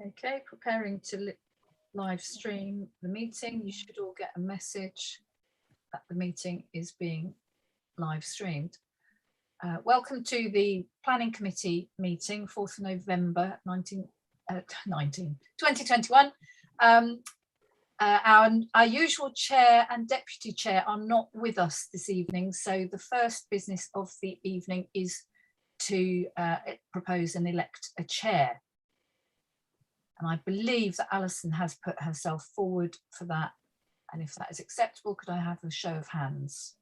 Okay, preparing to live stream the meeting. You should all get a message that the meeting is being live streamed. Welcome to the Planning Committee meeting, 4th of November 2021. Our usual chair and deputy chair are not with us this evening, so the first business of the evening is to propose and elect a chair. And I believe that Alison has put herself forward for that. And if that is acceptable, could I have a show of hands?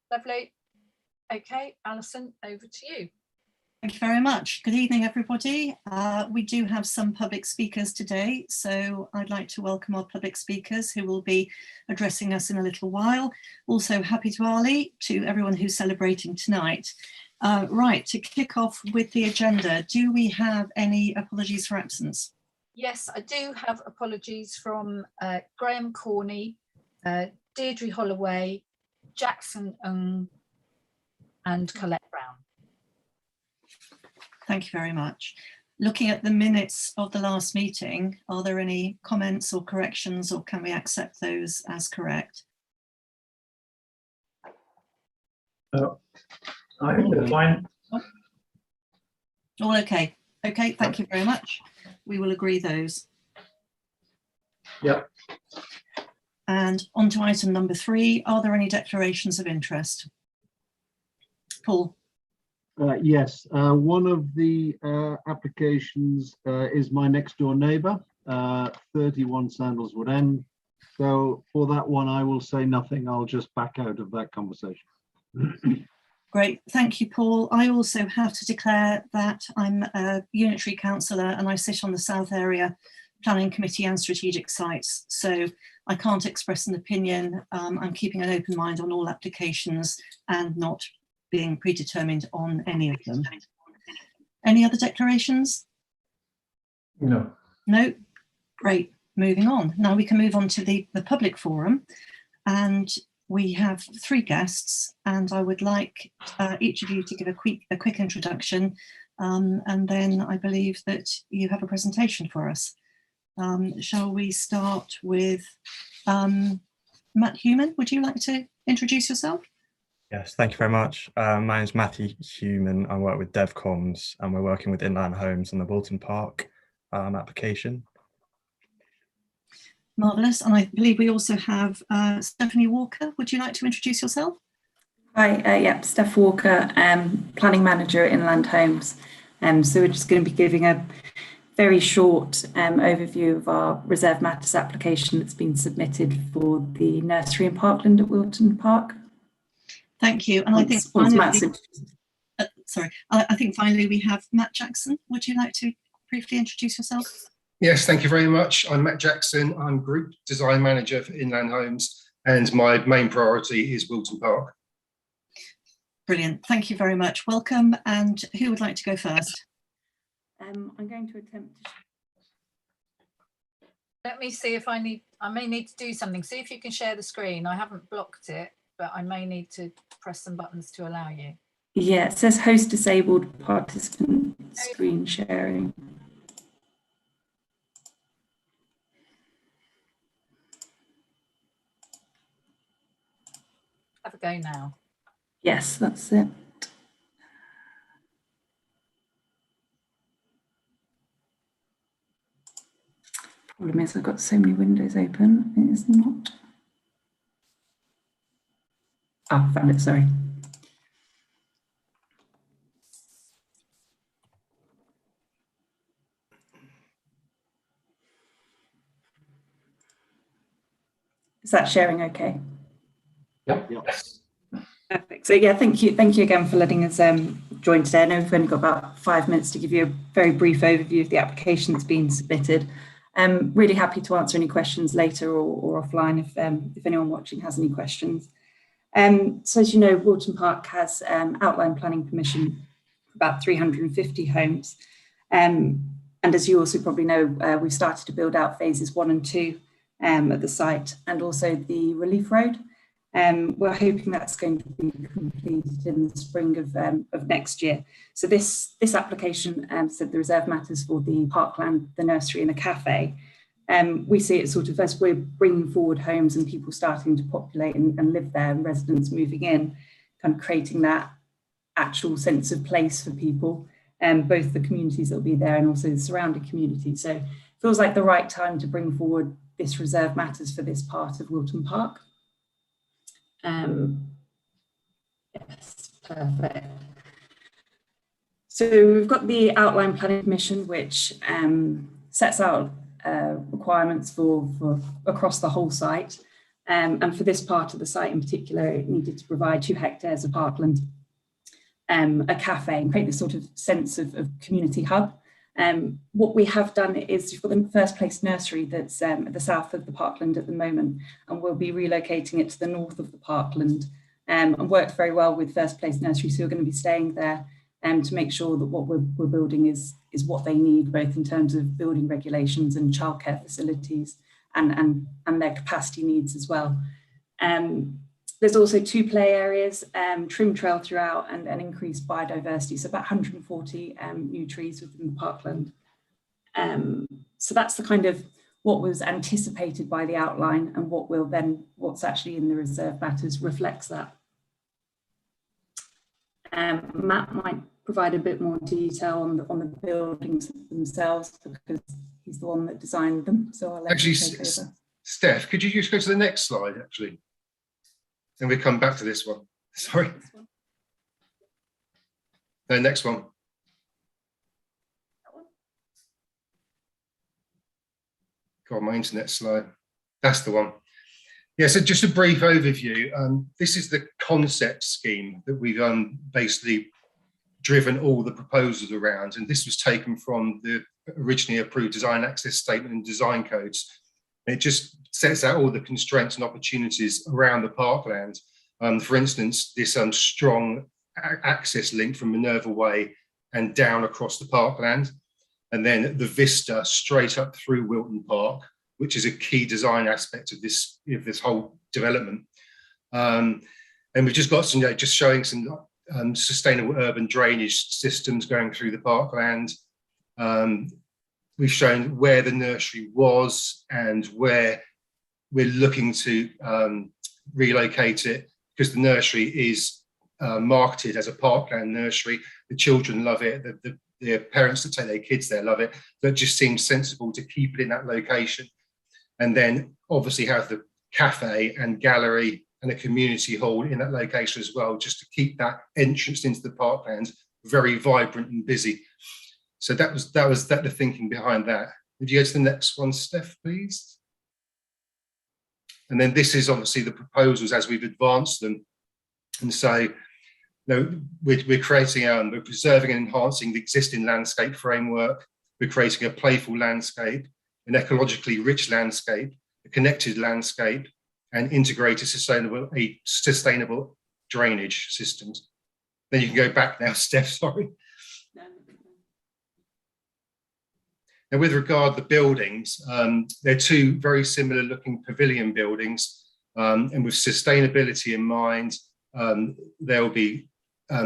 Lovely. Okay, Alison, over to you. Thank you very much. Good evening, everybody. We do have some public speakers today, so I'd like to welcome our public speakers who will be addressing us in a little while. Also, happy Diwali to everyone who's celebrating tonight. Right, to kick off with the agenda, do we have any apologies for absence? Yes, I do have apologies from Graham Corney, Deirdre Holloway, Jackson Ng, and Colette Brown. Thank you very much. Looking at the minutes of the last meeting, are there any comments or corrections, or can we accept those as correct? I think they're fine. All okay. Okay, thank you very much. We will agree those. Yep. And on to item number 3. Are there any declarations of interest? Paul. Yes, one of the applications is my next door neighbour, 31 Sandalswood End. So for that one, I will say nothing. I'll just back out of that conversation. Great, thank you, Paul. I also have to declare that I'm a unitary councillor and I sit on the South Area Planning Committee and Strategic Sites, so I can't express an opinion. I'm keeping an open mind on all applications and not being predetermined on any of them. Any other declarations? No. No? Great, moving on. Now we can move on to the public forum, and we have 3 guests, and I would like each of you to give a quick introduction, and then I believe that you have a presentation for us. Shall we start with Matt Human? Would you like to introduce yourself? Yes, thank you very much. My name is Matthew Human. I work with DevComs and we're working with Inland Homes on the Wilton Park application. Marvellous. And I believe we also have Stephanie Walker. Would you like to introduce yourself? Hi, yeah, Steph Walker, Planning Manager at Inland Homes. So we're just going to be giving a very short overview of our Reserve Matters application that's been submitted for the nursery in Parkland at Wilton Park. Thank you. And I think finally, I think finally we have Matt Jackson. Would you like to briefly introduce yourself? Yes, thank you very much. I'm Matt Jackson. I'm Group Design Manager for Inland Homes, and my main priority is Wilton Park. Brilliant. Thank you very much. Welcome. And who would like to go first? I'm going to attempt to. Let me see if I may need to do something. See if you can share the screen. I haven't blocked it, but I may need to press some buttons to allow you. Yeah, it says host disabled participant screen sharing. Have a go now. Yes, that's it. Problem is I've got so many windows open, it is not. Oh, found it, sorry. Is that sharing okay? Yep. Perfect. So yeah, thank you again for letting us join today. I know we've only got about 5 minutes to give you a very brief overview of the application that's been submitted. I'm really happy to answer any questions later or offline if anyone watching has any questions. So as you know, Wilton Park has outline planning permission for about 350 homes. And as you also probably know, we've started to build out phases 1 and 2 at the site, and also the Relief Road. We're hoping that's going to be completed in the spring of next year. So this application said the reserve matters for the parkland, the nursery and the cafe. We see it sort of as we're bringing forward homes and people starting to populate and live there, and residents moving in, kind of creating that actual sense of place for people, both the communities that will be there and also the surrounding community. So it feels like the right time to bring forward this reserve matters for this part of Wilton Park. Yes, perfect. So we've got the outline planning permission, which sets out requirements for across the whole site. And for this part of the site in particular, it needed to provide 2 hectares of parkland, a cafe, and create this sort of sense of community hub. What we have done is you've got the First Place nursery that's at the south of the parkland at the moment, and we'll be relocating it to the north of the parkland, and worked very well with First Place nursery. So we're going to be staying there to make sure that what we're building is what they need, both in terms of building regulations and childcare facilities and their capacity needs as well. There's also 2 play areas, trim trail throughout, and increased biodiversity. So about 140 new trees within the parkland. So that's the kind of what was anticipated by the outline, and what's actually in the reserve matters reflects that. Matt might provide a bit more detail on the buildings themselves, because he's the one that designed them. So I'll let Actually, you take over. Steph, could you just go to the next slide, actually? And we come back to this one. Sorry. No, next one. God, my internet slow. That's the one. Yeah, so just a brief overview. This is the concept scheme that we've basically driven all the proposals around, and this was taken from the originally approved design access statement and design codes. It just sets out all the constraints and opportunities around the parkland. For instance, this strong access link from Minerva Way and down across the parkland, and then the vista straight up through Wilton Park, which is a key design aspect of this whole development. And we've just got some, just showing some sustainable urban drainage systems going through the parkland. We've shown where the nursery was and where we're looking to relocate it, because the nursery is marketed as a parkland nursery. The children love it. The parents that take their kids there love it. So it just seems sensible to keep it in that location. And then obviously have the cafe and gallery and a community hall in that location as well, just to keep that entrance into the parkland very vibrant and busy. So that was the thinking behind that. Would you go to the next one, Steph, please? And then this is obviously the proposals as we've advanced them. And so, we're creating, we're preserving and enhancing the existing landscape framework. We're creating a playful landscape, an ecologically rich landscape, a connected landscape, and integrated sustainable drainage systems. Then you can go back now, Steph, sorry. Now, with regard to the buildings, they're 2 very similar looking pavilion buildings, and with sustainability in mind, they'll be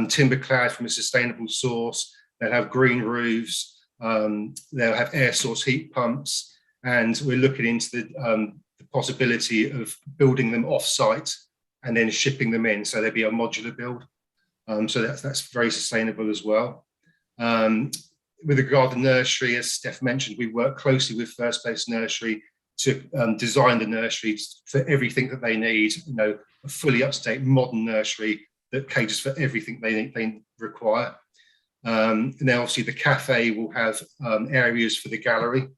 timber clad from a sustainable source. They'll have green roofs, they'll have air source heat pumps, and we're looking into the possibility of building them off-site and then shipping them in, so there'll be a modular build. So that's very sustainable as well. With regard to nursery, as Steph mentioned, we work closely with First Place Nursery to design the nursery for everything that they need. A fully up-to-date modern nursery that caters for everything they require. And then obviously the cafe will have areas for the gallery,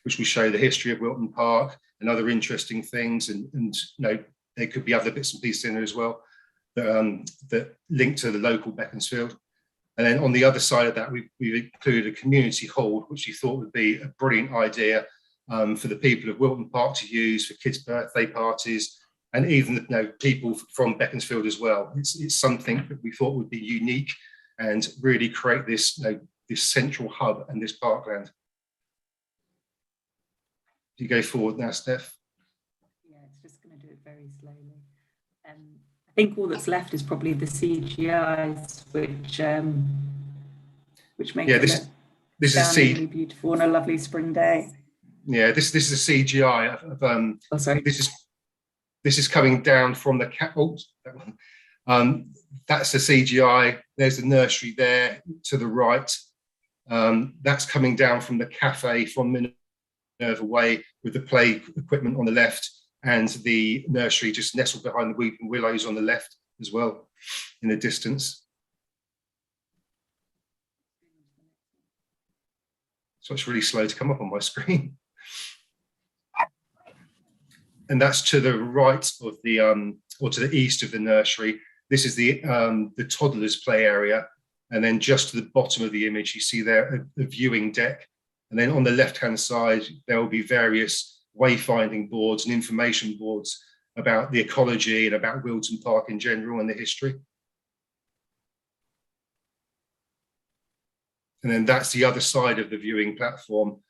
which will show the history of Wilton Park and other interesting things. And there could be other bits and pieces in there as well that link to the local Beaconsfield. And then on the other side of that, we've included a community hall, which we thought would be a brilliant idea for the people of Wilton Park to use for kids' birthday parties, and even people from Beaconsfield as well. It's something that we thought would be unique and really create this this central hub and this parkland. You go forward now, Steph. Yeah, it's just going to do it very slowly. I think all that's left is probably the CGIs, which make Yeah, it this look is a stunningly beautiful on a lovely spring day. Yeah, this is a CGI of Oh, sorry. this is coming down from the that one. That's the CGI. There's the nursery there to the right. That's coming down from the cafe from Minerva Way with the play equipment on the left, and the nursery just nestled behind the weeping willows on the left as well in the distance. So it's really slow to come up on my screen. And that's to the right of the or to the east of the nursery. This is the toddlers play area, and then just to the bottom of the image you see there a viewing deck, and then on the left hand side there will be various wayfinding boards and information boards about the ecology and about Wilton Park in general and the history. And then that's the other side of the viewing platform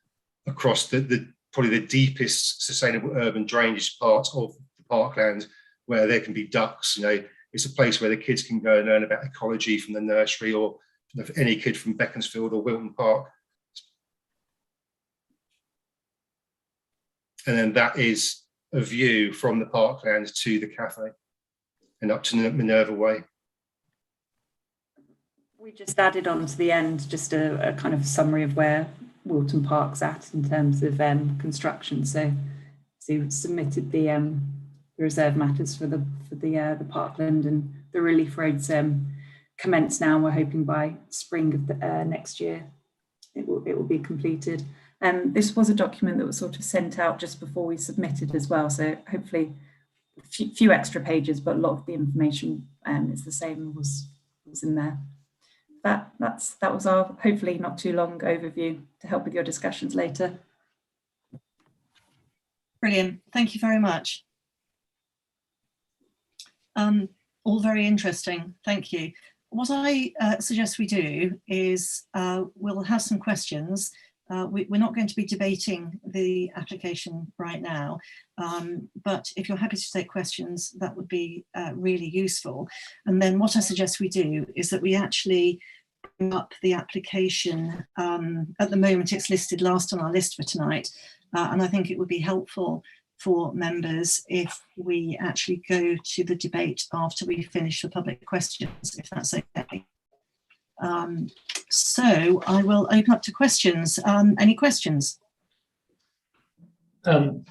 across the probably the deepest sustainable urban drainage part of the parkland, where there can be ducks. You know, it's a place where the kids can go and learn about ecology from the nursery, or any kid from Beaconsfield or Wilton Park. And then that is a view from the parkland to the cafe and up to Minerva Way. We just added on to the end just a kind of summary of where Wilton Park's at in terms of construction. So we submitted the reserve matters for the parkland, and the relief roads commence now. And we're hoping by spring of next year it will be completed. This was a document that was sort of sent out just before we submitted as well. So hopefully a few extra pages, but a lot of the information is the same was in there. That was our hopefully not too long overview to help with your discussions later. Brilliant. Thank you very much. All very interesting. Thank you. What I suggest we do is we'll have some questions. We're not going to be debating the application right now, but if you're happy to take questions, that would be really useful. And then what I suggest we do is that we actually bring up the application. At the moment, it's listed last on our list for tonight, and I think it would be helpful for members if we actually go to the debate after we finish the public questions, if that's okay. So I will open up to questions. Any questions? Um,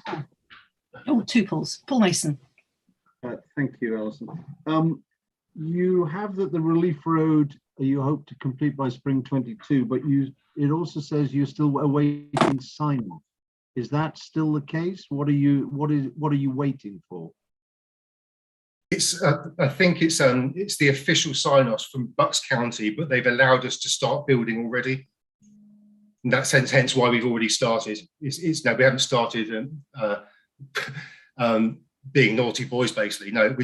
Oh, two Pauls. Paul Mason. Thank you, Alison. You have that the relief road you hope to complete by spring 22, but it also says you're still awaiting sign-off. Is that still the case? What are you waiting for? It's I think it's the official sign-offs from Bucks County, but they've allowed us to start building already. In that sense, hence why we've already started. It's no, we haven't started being naughty boys, basically. No, we're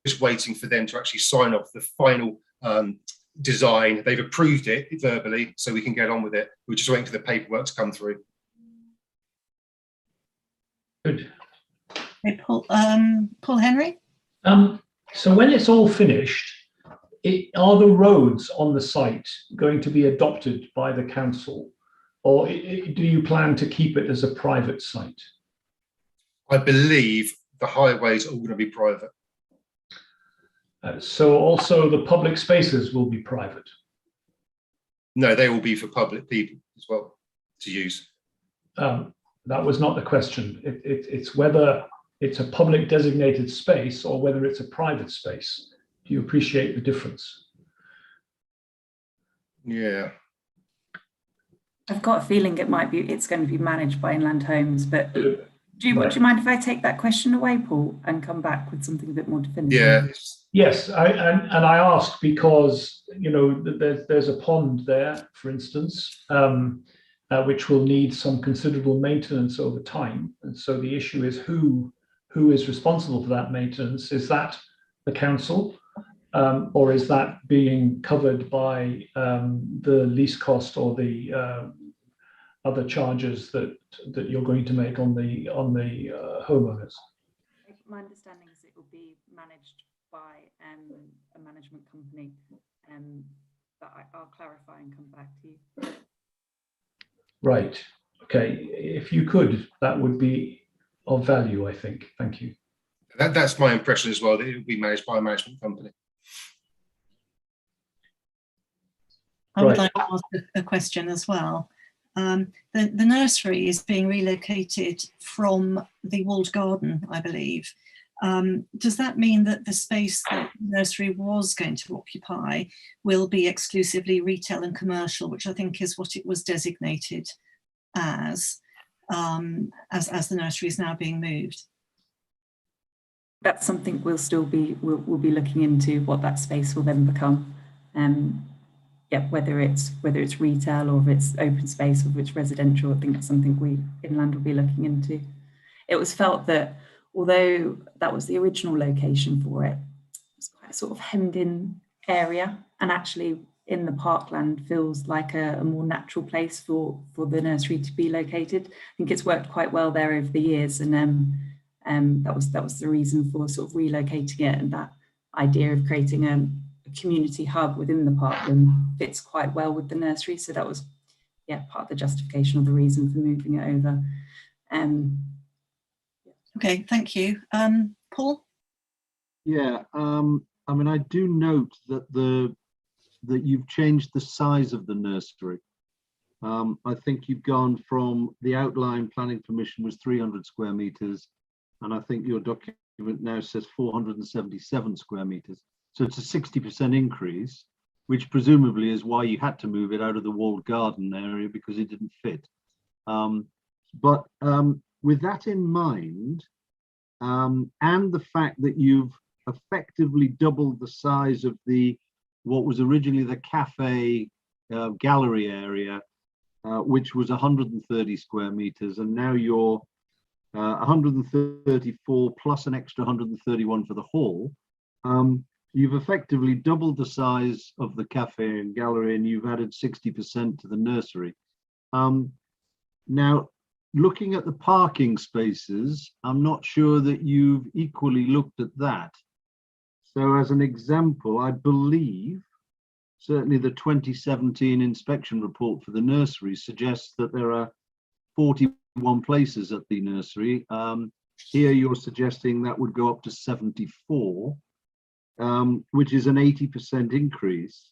just waiting for them to actually sign off the final design. They've approved it verbally, so we can get on with it. We're just waiting for the paperwork to come through. good. Okay, Paul Henry. So when it's all finished, are the roads on the site going to be adopted by the council, or do you plan to keep it as a private site? I believe the highways are all going to be private. So also the public spaces will be private? No, they will be for public people as well to use. That was not the question. It's whether it's a public designated space or whether it's a private space. Do you appreciate the difference? Yeah. I've got a feeling it's going to be managed by Inland Homes, but do you mind if I take that question away, Paul, and come back with something a bit more definitive? Yeah. Yes, and I asked because there's a pond there, for instance, which will need some considerable maintenance over time, and so the issue is who is responsible for that maintenance? Is that the council, or is that being covered by the lease cost or the other charges that you're going to make on the homeowners? My understanding is it will be managed by a management company. But I'll clarify and come back to you. Right. Okay. If you could, that would be of value, I think. Thank you. That's my impression as well, that it would be managed by a management company. I would Right. like to ask a question as well. The nursery is being relocated from the walled garden, I believe. Does that mean that the space that the nursery was going to occupy will be exclusively retail and commercial, which I think is what it was designated as the nursery is now being moved? That's something we'll be looking into, what that space will then become. Yeah, whether it's retail or if it's open space or if it's residential, I think that's something we Inland will be looking into. It was felt that although that was the original location for it, it was quite a sort of hemmed in area, and actually in the parkland feels like a more natural place for the nursery to be located. I think it's worked quite well there over the years, and that was the reason for sort of relocating it, and that idea of creating a community hub within the parkland fits quite well with the nursery. So that was, yeah, part of the justification or the reason for moving it over. Okay, thank you. Paul? Yeah, I mean, I do note that that you've changed the size of the nursery. I think you've gone from the outline planning permission was 300 square meters, and I think your document now says 477 square meters. So it's a 60% increase, which presumably is why you had to move it out of the walled garden area, because it didn't fit. But with that in mind, and the fact that you've effectively doubled the size of what was originally the cafe gallery area, which was 130 square meters, and now you're 134 plus an extra 131 for the hall. You've effectively doubled the size of the cafe and gallery, and you've added 60% to the nursery. Now, looking at the parking spaces, I'm not sure that you've equally looked at that. So as an example, I believe certainly the 2017 inspection report for the nursery suggests that there are 41 places at the nursery. Here you're suggesting that would go up to 74. Which is an 80% increase,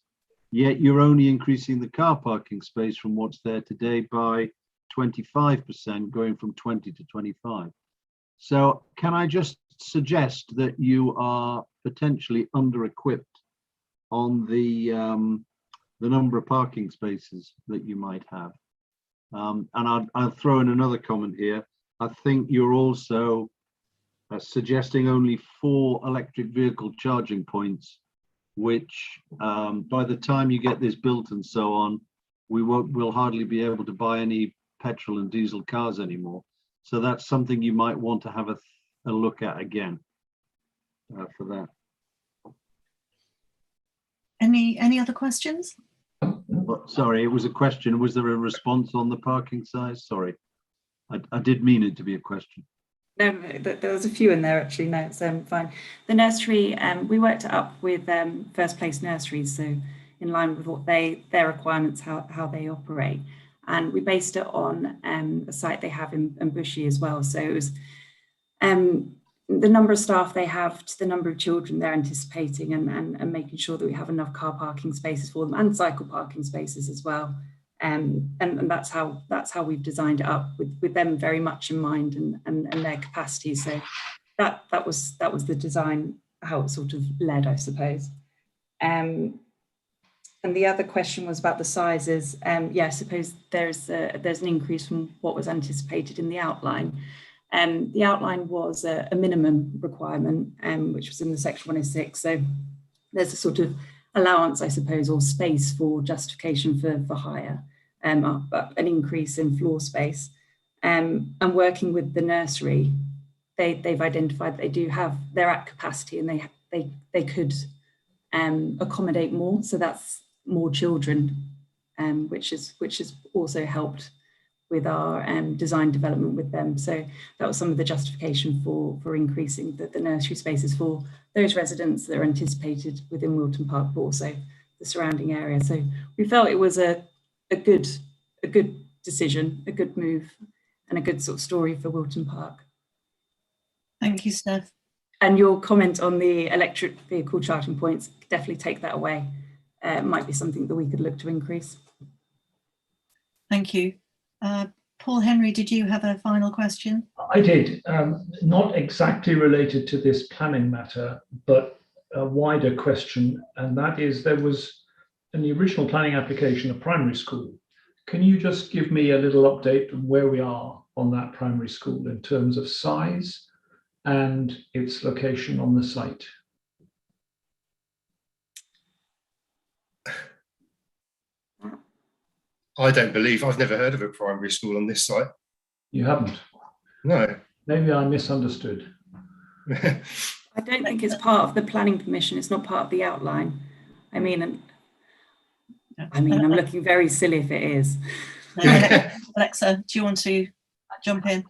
yet you're only increasing the car parking space from what's there today by 25%, going from 20 to 25. So can I just suggest that you are potentially under-equipped on the number of parking spaces that you might have? And I'll throw in another comment here. I think you're also suggesting only 4 electric vehicle charging points, which by the time you get this built and so on, we'll hardly be able to buy any petrol and diesel cars anymore. So that's something you might want to have a look at again for that. Any other questions? Sorry, it was a question. Was there a response on the parking size? Sorry, I did mean it to be a question. No, there was a few in there actually. No, it's fine. The nursery, we worked it up with First Place Nurseries, so in line with what their requirements, how they operate, and we based it on a site they have in Bushy as well. So it was the number of staff they have to the number of children they're anticipating, and making sure that we have enough car parking spaces for them and cycle parking spaces as well. And that's how we've designed it up with them very much in mind and their capacity. So that was the design, how it sort of led, I suppose. And the other question was about the sizes. Yeah, I suppose there's an increase from what was anticipated in the outline. The outline was a minimum requirement, which was in the section 106. So there's a sort of allowance, I suppose, or space for justification for hire, an increase in floor space. And working with the nursery, they've identified they do have, they're at capacity, and they could accommodate more. So that's more children, which has also helped with our design development with them. So that was some of the justification for increasing the nursery spaces for those residents that are anticipated within Wilton Park, but also the surrounding area. So we felt it was a good decision, a good move, and a good sort of story for Wilton Park. Thank you, Steph. And your comment on the electric vehicle charging points, definitely take that away. It might be something that we could look to increase. Thank you. Paul Henry, did you have a final question? I did, not exactly related to this planning matter, but a wider question, and that is, there was in the original planning application a primary school. Can you just give me a little update on where we are on that primary school in terms of size and its location on the site? I don't believe, I've never heard of a primary school on this site. You haven't? No. Maybe I misunderstood. I don't think it's part of the planning permission. It's not part of the outline. I mean, I'm looking very silly if it is. Alexa, do you want to jump in?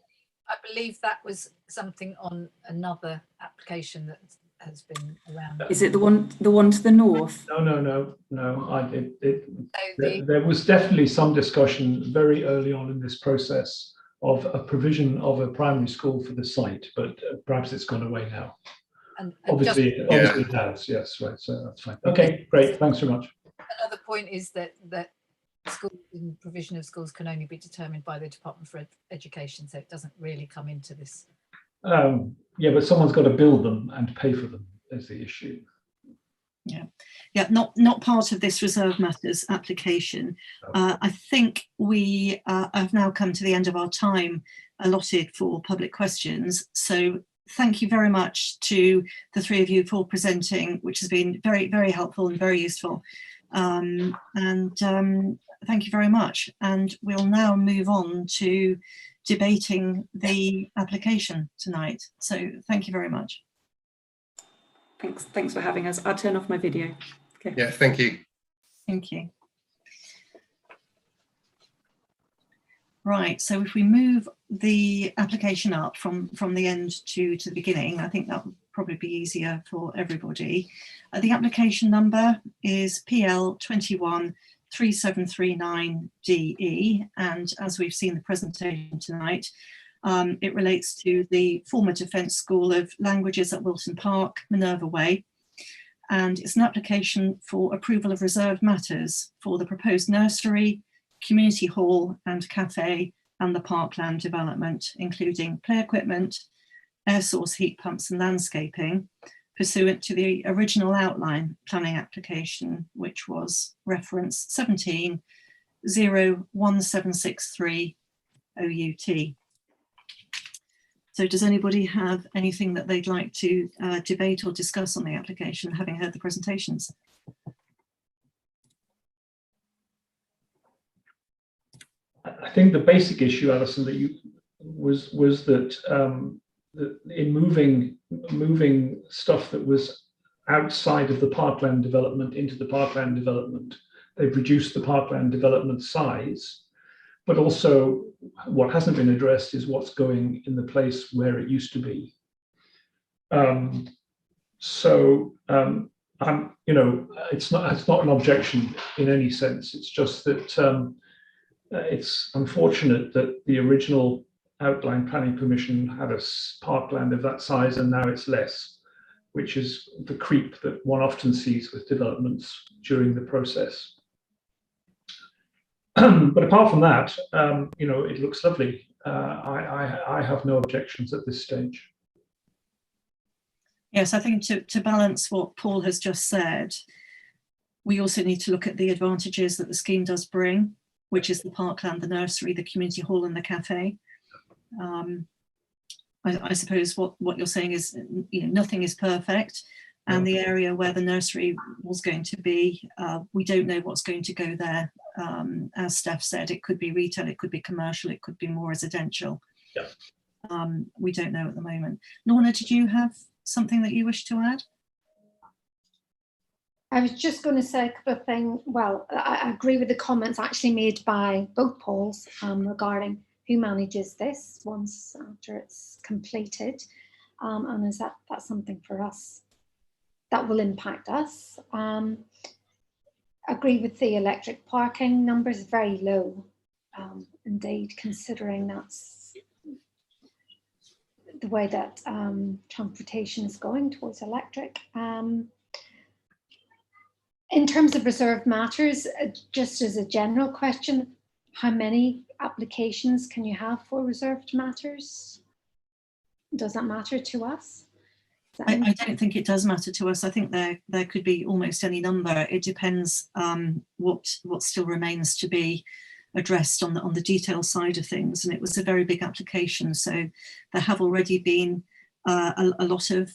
I believe that was something on another application that has been around. Is it the one to the north? No. There was definitely some discussion very early on in this process of a provision of a primary school for the site, but perhaps it's gone away now. And Obviously it has, yes, right, so that's fine. Okay, great, thanks very much. Another point is that schools and provision of schools can only be determined by the Department for Education, so it doesn't really come into this. Yeah, but someone's got to build them and pay for them is the issue. Yeah, not part of this reserve matters application. I think we have now come to the end of our time allotted for public questions. So thank you very much to the three of you for presenting, which has been very, very helpful and very useful. Thank you very much. And we'll now move on to debating the application tonight. So thank you very much. Thanks for having us. I'll turn off my video. Okay. Yeah, thank you. Thank you. Right, so if we move the application up from the end to the beginning, I think that would probably be easier for everybody. The application number is PL 213739DE, and as we've seen the presentation tonight, it relates to the former Defence School of Languages at Wilton Park, Minerva Way, and it's an application for approval of reserved matters for the proposed nursery, community hall and cafe and the parkland development, including play equipment, air source heat pumps and landscaping, pursuant to the original outline planning application, which was reference 17-01763 OUT. So does anybody have anything that they'd like to debate or discuss on the application, having heard the presentations? I think the basic issue, Alison, that was that in moving stuff that was outside of the parkland development into the parkland development, they've reduced the parkland development size, but also what hasn't been addressed is what's going in the place where it used to be. It's not an objection in any sense. It's just that it's unfortunate that the original outline planning permission had a parkland of that size and now it's less, which is the creep that one often sees with developments during the process. But apart from that, it looks lovely. I have no objections at this stage. Yes, I think to balance what Paul has just said, we also need to look at the advantages that the scheme does bring, which is the parkland, the nursery, the community hall and the cafe. I suppose what you're saying is, nothing is perfect. And the area where the nursery was going to be, we don't know what's going to go there. As Steph said, it could be retail, it could be commercial, it could be more residential. Yeah. We don't know at the moment. Lorna, did you have something that you wish to add? I was just going to say a couple of things. Well, I agree with the comments actually made by both Pauls regarding who manages this once after it's completed, and is that's something for us that will impact us. Agree with the electric parking numbers, very low indeed, considering that's the way that transportation is going towards electric. In terms of reserved matters, just as a general question, how many applications can you have for reserved matters? Does that matter to us? I don't think it does matter to us. I think there could be almost any number. It depends what still remains to be addressed on the detail side of things. And it was a very big application, so there have already been a lot of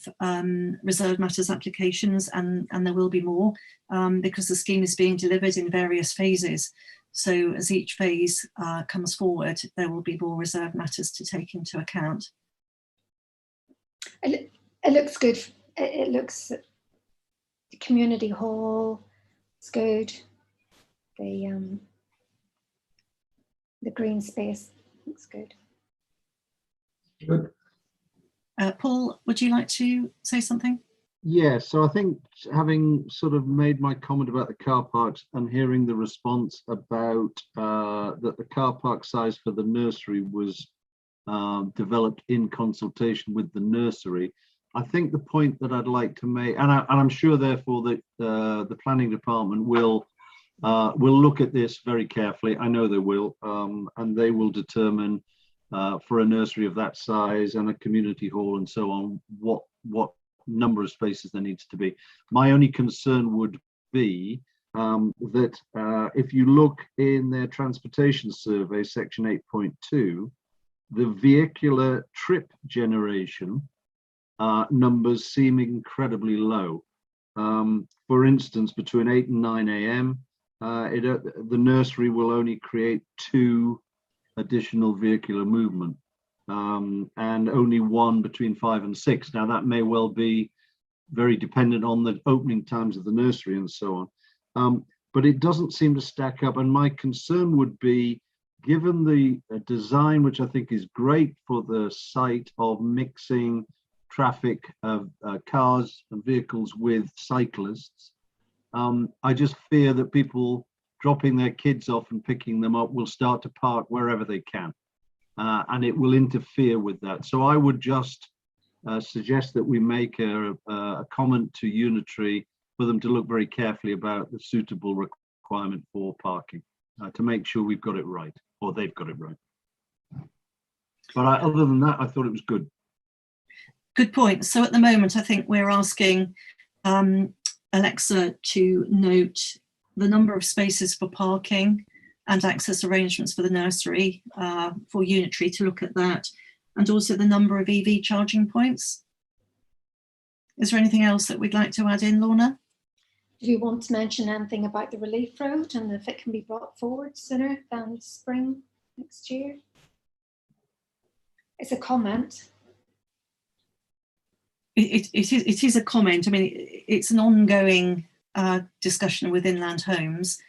reserved matters applications, and there will be more because the scheme is being delivered in various phases. So as each phase comes forward, there will be more reserved matters to take into account. It looks good. It looks, the community hall, it's good. The green space looks good. Good. Paul, would you like to say something? Yeah, so I think having sort of made my comment about the car parks and hearing the response about that the car park size for the nursery was developed in consultation with the nursery, I think the point that I'd like to make, and I'm sure therefore that the planning department will look at this very carefully. I know they will, and they will determine for a nursery of that size and a community hall and so on, what number of spaces there needs to be. My only concern would be that if you look in their transportation survey, section 8.2, the vehicular trip generation numbers seem incredibly low. For instance, between 8 and 9 a.m., the nursery will only create 2 additional vehicular movement, and only 1 between 5 and 6. Now that may well be very dependent on the opening times of the nursery and so on, but it doesn't seem to stack up. And my concern would be, given the design, which I think is great for the site of mixing traffic of cars and vehicles with cyclists, I just fear that people dropping their kids off and picking them up will start to park wherever they can, and it will interfere with that. So I would just suggest that we make a comment to Unitary for them to look very carefully about the suitable requirement for parking to make sure we've got it right, or they've got it right. But other than that, I thought it was good. Good point. So at the moment, I think we're asking Alexa to note the number of spaces for parking and access arrangements for the nursery, for Unitary to look at that, and also the number of EV charging points. Is there anything else that we'd like to add in, Lorna? Do you want to mention anything about the relief road and if it can be brought forward sooner than spring next year? It's a comment. It is a comment. I mean, it's an ongoing discussion with Inland Homes.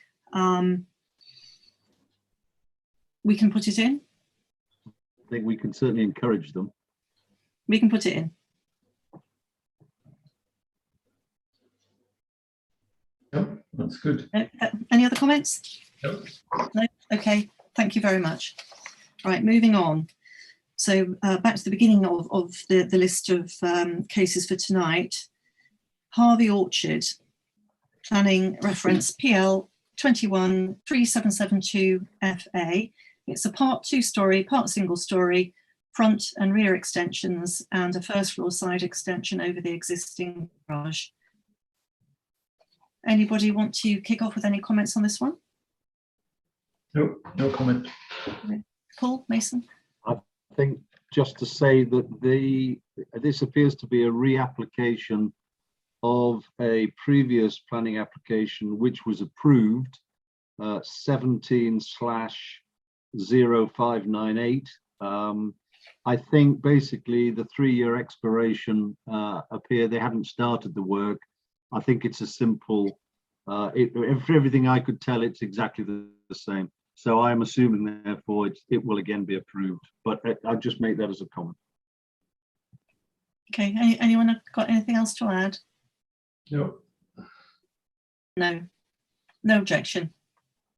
We can put it in. I think we can certainly encourage them. We can put it in. Yep, that's good. Any other comments? Nope. No? Okay, thank you very much. Right, moving on. So back to the beginning of the list of cases for tonight. Harvey Orchard, planning reference PL 213772FA. It's a part 2-storey, part single storey, front and rear extensions, and a first floor side extension over the existing garage. Anybody want to kick off with any comments on this one? No, no comment. Paul, Mason? I think just to say that this appears to be a reapplication of a previous planning application which was approved, 17/0598. I think basically the 3-year expiration appear they hadn't started the work. I think it's a simple Everything I could tell, it's exactly the same. So I'm assuming, therefore, it will again be approved. But I'll just make that as a comment. Okay, anyone got anything else to add? No, No, no objection.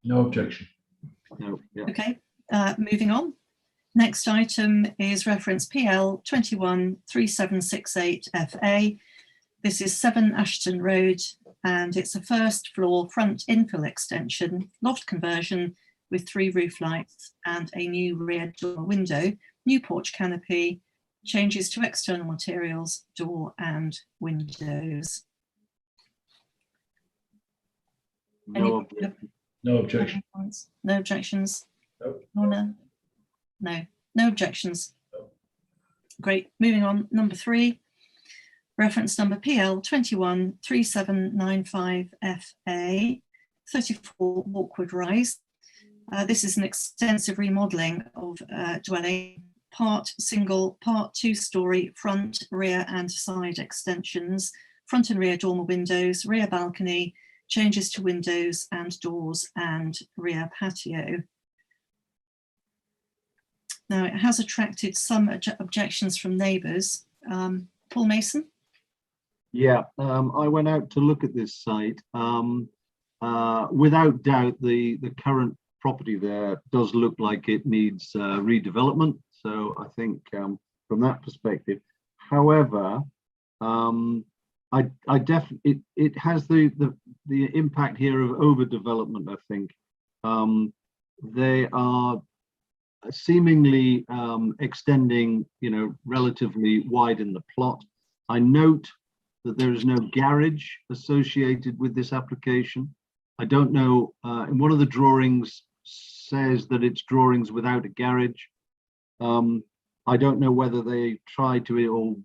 no objection. No, yeah. Okay, moving on. Next item is reference PL 213768 FA. This is 7 Ashton Road, and it's a first floor front infill extension, loft conversion with 3 roof lights and a new rear door window, new porch canopy, changes to external materials, door and windows. No objection. No objection. No objections? No. Lorna? No, no objections. Great, moving on, number 3. Reference number PL 213795 FA, 34 Walkwood Rise. This is an extensive remodelling of dwelling, part single, part 2-storey, front, rear and side extensions, front and rear dormer windows, rear balcony, changes to windows and doors and rear patio. Now, it has attracted some objections from neighbours. Paul Mason? Yeah, I went out to look at this site. Without doubt, the current property there does look like it needs redevelopment. So I think from that perspective, however, I definitely it has the impact here of overdevelopment. I think they are seemingly extending, relatively wide in the plot. I note that there is no garage associated with this application. I don't know, in one of the drawings says that it's drawings without a garage. I don't know whether they try to, or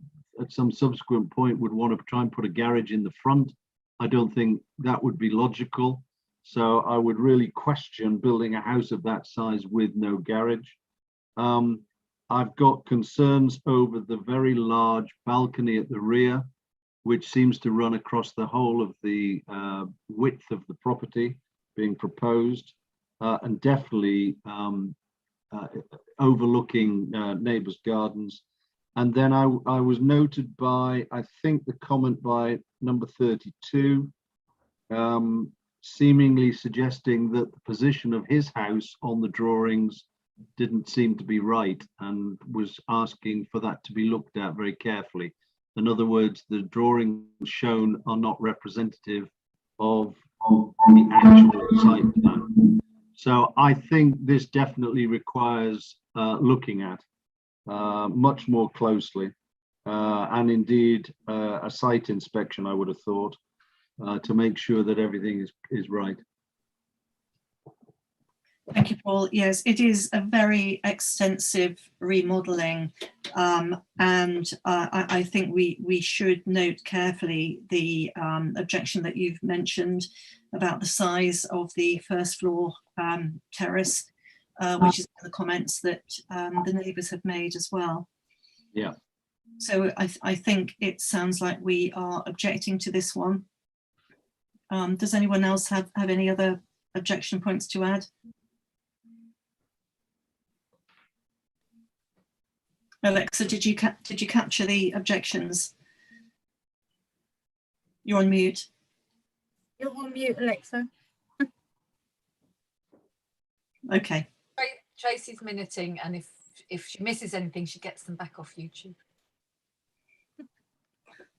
at some subsequent point would want to try and put a garage in the front. I don't think that would be logical. So I would really question building a house of that size with no garage. I've got concerns over the very large balcony at the rear, which seems to run across the whole of the width of the property being proposed, and definitely overlooking neighbours' gardens. And then I was noted by, I think, the comment by number 32, seemingly suggesting that the position of his house on the drawings didn't seem to be right, and was asking for that to be looked at very carefully. In other words, the drawings shown are not representative of the actual site plan. So I think this definitely requires looking at much more closely, and indeed a site inspection, I would have thought, to make sure that everything is right. Thank you, Paul. Yes, it is a very extensive remodelling, and I think we should note carefully the objection that you've mentioned about the size of the first floor terrace, which is the comments that the neighbours have made as well. Yeah. So I think it sounds like we are objecting to this one. Does anyone else have any other objection points to add? Alexa, did you capture the objections? You're on mute. You're on mute, Alexa. Okay. Tracy's minuting, and if she misses anything, she gets them back off YouTube.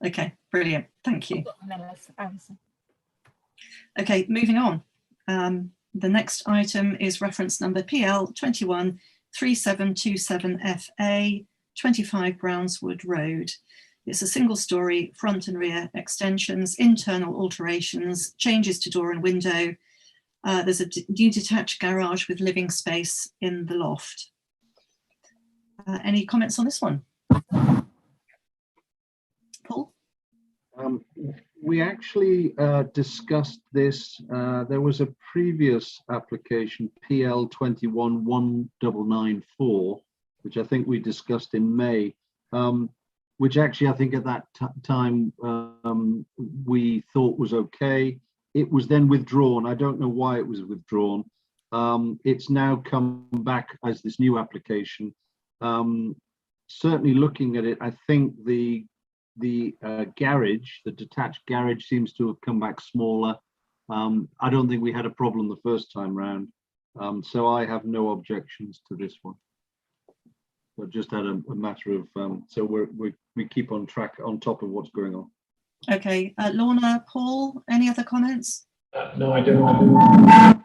Okay, brilliant. Thank you. Okay, moving on. The next item is reference number PL 213727FA, 25 Brownswood Road. It's a single-storey front and rear extensions, internal alterations, changes to door and window. There's a new detached garage with living space in the loft. Any comments on this one? Paul? We actually discussed this. There was a previous application, PL 211994, which I think we discussed in May, which actually I think at that time we thought was okay. it was then withdrawn. I don't know why it was withdrawn. It's now come back as this new application. Certainly looking at it, I think the garage, the detached garage, seems to have come back smaller. I don't think we had a problem the first time round, so I have no objections to this one. But just had a matter of so we keep on track, on top of what's going on. Okay, Lorna, Paul, any other comments? No, I don't.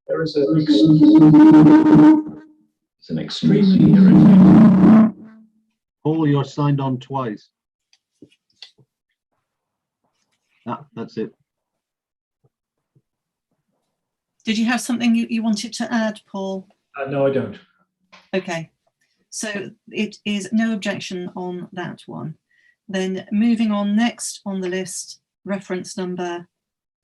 There is it's an extremely irritating. Paul, you're signed on twice. That's it. Did you have something you wanted to add, Paul? No, I don't. Okay, so it is no objection on that one. Then moving on, next on the list, reference number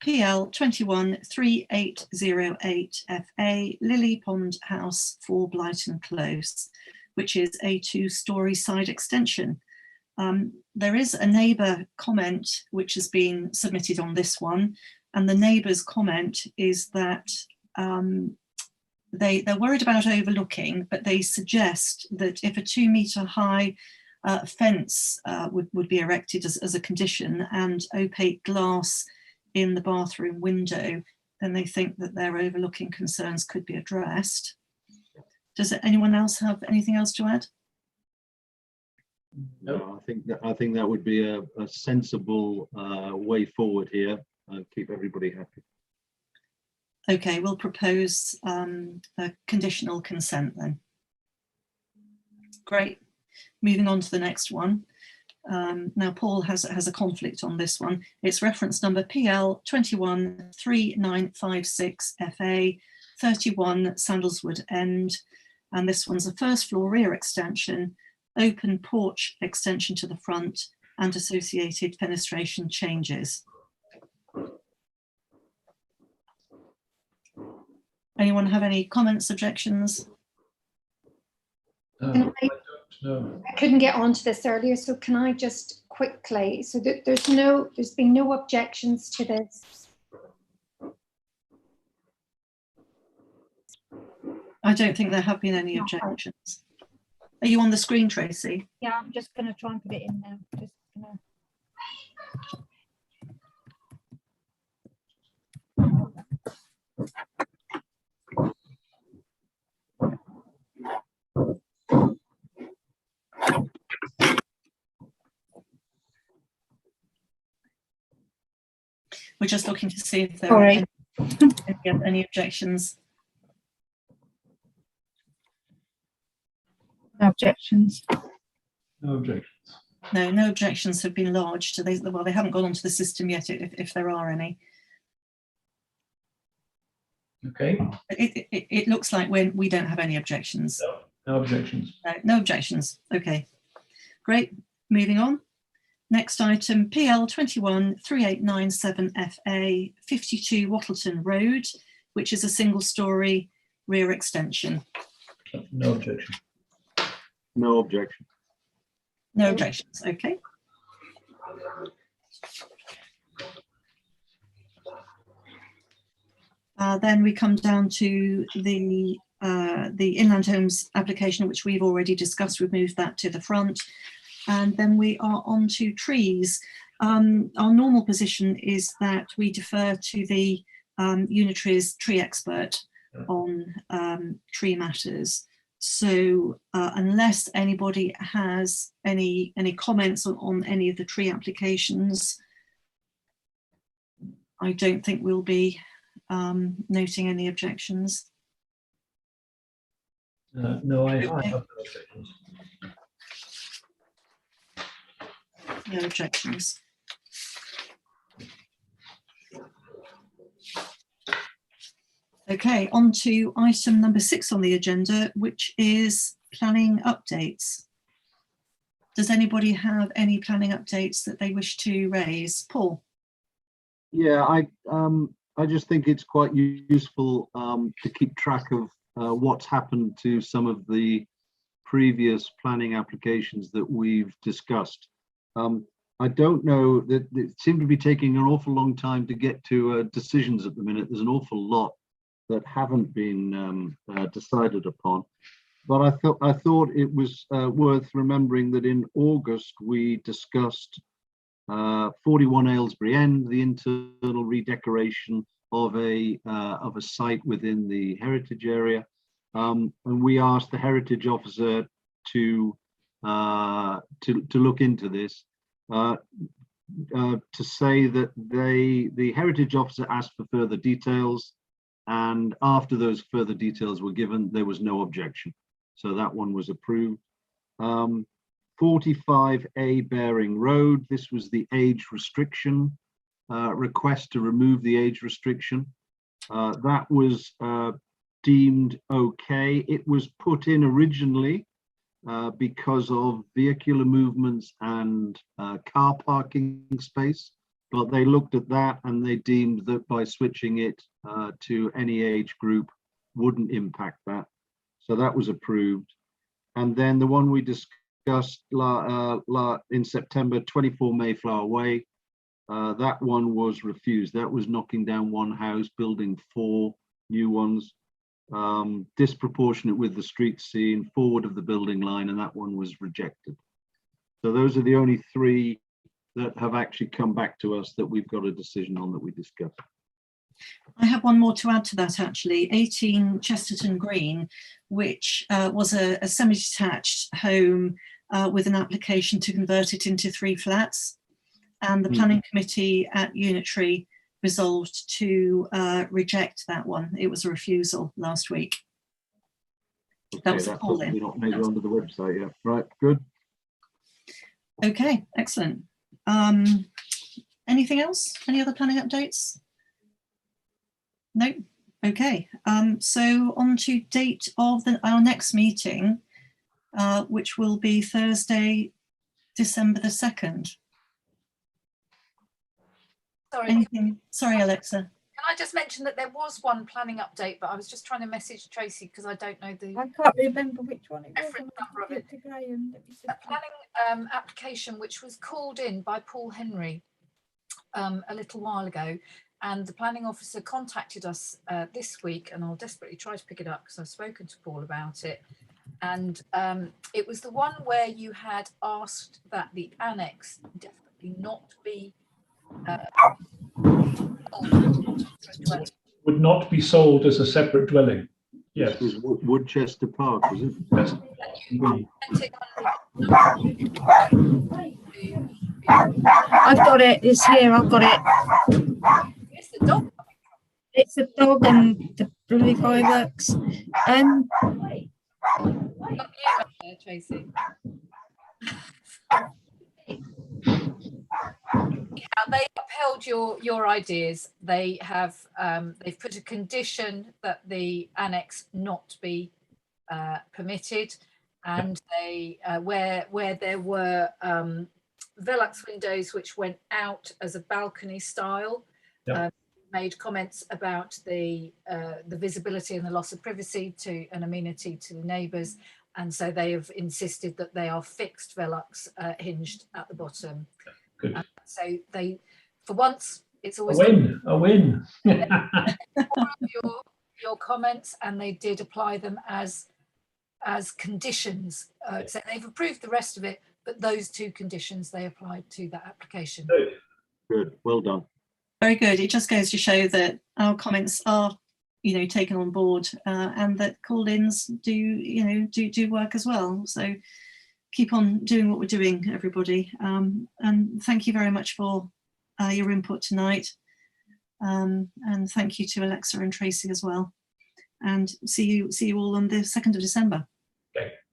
PL 213808 FA, Lily Pond House, 4 Blyton Close, which is a 2-storey side extension. There is a neighbour comment which has been submitted on this one, and the neighbour's comment is that they're worried about overlooking, but they suggest that if a 2-metre high fence would be erected as a condition and opaque glass in the bathroom window, then they think that their overlooking concerns could be addressed. Does anyone else have anything else to add? No, I think that would be a sensible way forward here and keep everybody happy. Okay, we'll propose a conditional consent then. Great. Moving on to the next one. Now Paul has a conflict on this one. It's reference number PL 213956 FA, 31 Sandalswood End, and this one's a 1st floor rear extension, open porch extension to the front, and associated fenestration changes. Anyone have any comments, objections? I don't know. I couldn't get onto this earlier, so can I just quickly, so there's been no objections to this. I don't think there have been any objections. Are you on the screen, Tracy? Yeah, I'm just going to try and put it in now. Just gonna... We're just looking to see if there are any objections. No objections. No objections. No objections have been lodged. So well, they haven't gone onto the system yet, if there are any. Okay. It looks like we don't have any objections. No objections. No objections. Okay, great. Moving on. Next item, PL 213897 FA, 52 Wattleton Road, which is a 1-storey rear extension. No objection. No objection. No objections. Okay. Then we come down to the Inland Homes application, which we've already discussed. We've moved that to the front. And then we are on to trees. Our normal position is that we defer to the Unitree's tree expert on tree matters. So unless anybody has any comments on any of the tree applications, I don't think we'll be noting any objections. No, I have no objections. No objections. Okay, on to item number 6 on the agenda, which is planning updates. Does anybody have any planning updates that they wish to raise? Paul? Yeah, I just think it's quite useful to keep track of what's happened to some of the previous planning applications that we've discussed. I don't know that it seemed to be taking an awful long time to get to decisions at the minute. There's an awful lot that haven't been decided upon. But I thought it was worth remembering that in August we discussed 41 Aylesbury End, the internal redecoration of a site within the heritage area, and we asked the heritage officer to look into this. To say that the heritage officer asked for further details, and after those further details were given, there was no objection. So that one was approved. 45A Baring Road, this was the age restriction request to remove the age restriction. That was deemed okay. It was put in originally because of vehicular movements and car parking space, but they looked at that and they deemed that by switching it to any age group wouldn't impact that. So that was approved. And then the one we discussed in September, 24 Mayflower Way, that one was refused. That was knocking down one house, building 4 new ones, disproportionate with the street scene, forward of the building line, and that one was rejected. So those are the only 3 that have actually come back to us that we've got a decision on that we discussed. I have one more to add to that, actually. 18 Chesterton Green, which was a semi-detached home with an application to convert it into 3 flats. And the planning committee at Unitary resolved to reject that one. It was a refusal last week. Okay, That was a that's call in. obviously not made onto the website yet. Right, good. Okay, excellent. Anything else? Any other planning updates? No. Okay. So on to date of our next meeting, which will be Thursday, December the 2nd. Sorry, Anything? Sorry, Alexa. can I just mention that there was one planning update, but I was just trying to message Tracy because I don't know the I can't remember which one it was. reference number of it. To Graham. A planning application which was called in by Paul Henry a little while ago, and the planning officer contacted us this week, and I'll desperately try to pick it up because I've spoken to Paul about it. And it was the one where you had asked that the annex definitely not be Would not be sold as a separate dwelling. Yes. This was Woodchester Park, was it? Yes. I've got it. It's here. I've got it. It's the dog. It's a dog and the blue fireworks. Tracy. They upheld your ideas. They have they've put a condition that the annex not be permitted, and they where there were Velux windows which went out as a balcony style, made comments about the visibility and the loss of privacy to an amenity to the neighbours, and so they have insisted that they are fixed Velux hinged at the bottom. Good. So they, for once, it's always a win. your comments, and they did apply them as conditions. So they've approved the rest of it, but those 2 conditions they applied to that application. Good, well done. Very good. It just goes to show that our comments are, taken on board, and that call-ins do work as well. So keep on doing what we're doing, everybody. And thank you very much for your input tonight. And thank you to Alexa and Tracy as well. And see you all on the 2nd of December. Okay.